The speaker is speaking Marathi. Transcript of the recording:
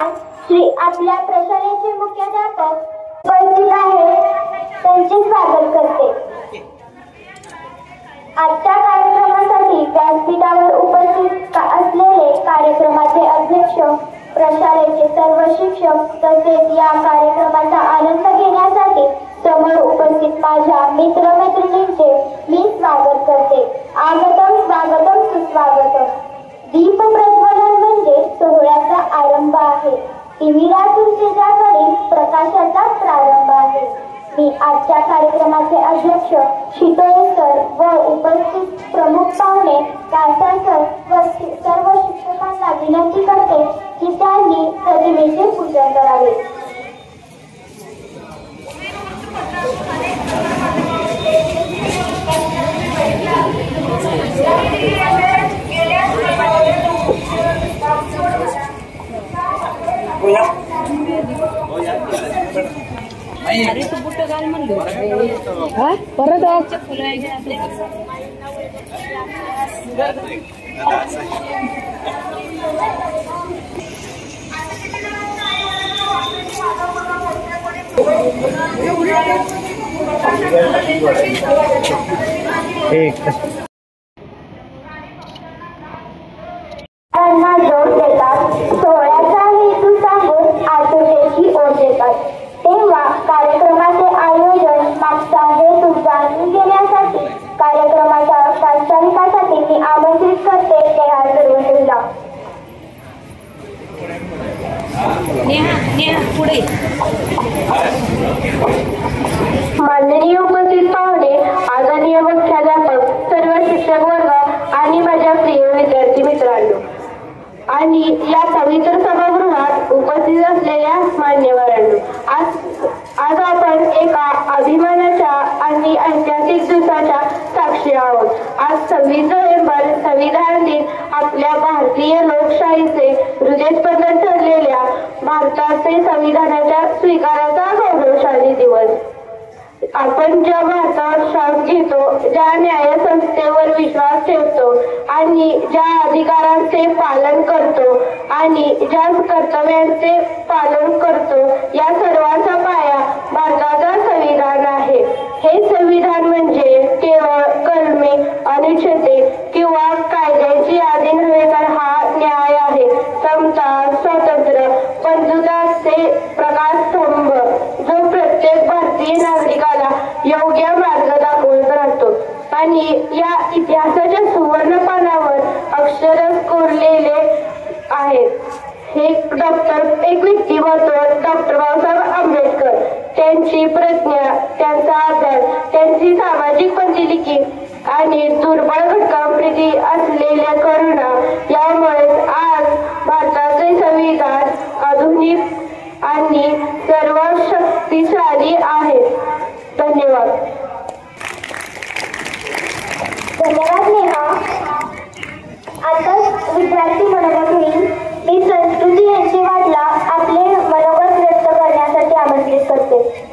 श्री आपल्या प्रशालेचे मुख्याध्यापक उपस्थित आहेत त्यांचे स्वागत करते। आजच्या कार्यक्रमासाठी व्यासपीठावर उपस्थित असलेले कार्यक्रमाचे अध्यक्ष, प्रशालेचे सर्व शिक्षक तसेच या कार्यक्रमाचा आनंद घेण्यासाठी समोर उपस्थित माझ्या मित्रमैत्रिणींचे मी स्वागत करते। आगतम स्वागतम सुस्वागतम। दीप प्रज्वलन म्हणजे सोहळ्याचा आरंभ आहे। तिमिरातून तेजाकडे प्रकाशाचा प्रारंभ आहे। मी आजच्या कार्यक्रमाचे अध्यक्ष शितोळे सर व उपस्थित प्रमुख पाहुणे कासा सर व सर्व शिक्षकांना विनंती करते की त्यांनी प्रतिमेचे पूजन करावे। अरे तू बुट्ट घाल म्हणलो हा परत फुलं जोड देतात, सोहळ्याचा हेतू सांगून आतुरतेची ओढ देतात। तेव्हा कार्यक्रमाचे आयोजन मागचा हेतू जाणून घेण्यासाठी कार्यक्रमाच्या प्रास्ताविकासाठी मी आमंत्रित करते नेहा सर्वश्रीला। नेहा पुढे। माननीय उपस्थित पाहुणे, आदरणीय मुख्याध्यापक, सर्व शिक्षक वर्ग आणि माझ्या प्रिय विद्यार्थी मित्रांनो आणि या पवित्र सभागृहात उपस्थित असलेल्या मान्यवरांनो, आज आपण एका अभिमानाच्या आणि ऐतिहासिक दिवसाच्या साक्षी आहोत। आज 26 नोव्हेंबर संविधान दिन, आपल्या भारतीय लोकशाहीचे हृदयस्पंदन ठरलेल्या भारताचे संविधानाच्या स्वीकाराचा गौरवशाली दिवस। आपण ज्या भारतावर श्वास घेतो, ज्या न्यायसंस्थेवर विश्वास ठेवतो आणि ज्या अधिकारांचे पालन करतो आणि ज्या कर्तव्यांचे पालन करतो, या सर्वांचा पाया भारताचा संविधान आहे। हे संविधान म्हणजे केवळ कलमे, अनुच्छेदे किंवा कायद्यांची यादी नव्हे, तर हा न्याय आहे, समता, स्वातंत्र्य, बंधुताचे प्रकाशस्तंभ, जो प्रत्येक भारतीय नागरिकाला योग्य मार्ग दाखवत राहतो आणि या इतिहासाच्या सुवर्ण पानावर अक्षर कोरलेले आहेत। हे एक व्यक्तिमत्व डॉक्टर बाबासाहेब आंबेडकर, त्यांची प्रज्ञा, त्यांचा आदर, त्यांची सामाजिक पंथीलिखी आणि दुर्बळ घटकांप्रती असलेल्या करुणा, यामुळे आज भारताचे संविधान आधुनिक आणि सर्व शक्तिशाली आहे। धन्यवाद। धन्यवाद नेहा। आता विद्यार्थी मनोगत होईल। मी संस्कृती यांची वाटला आपले मनोगत व्यक्त करण्यासाठी आमंत्रित करते।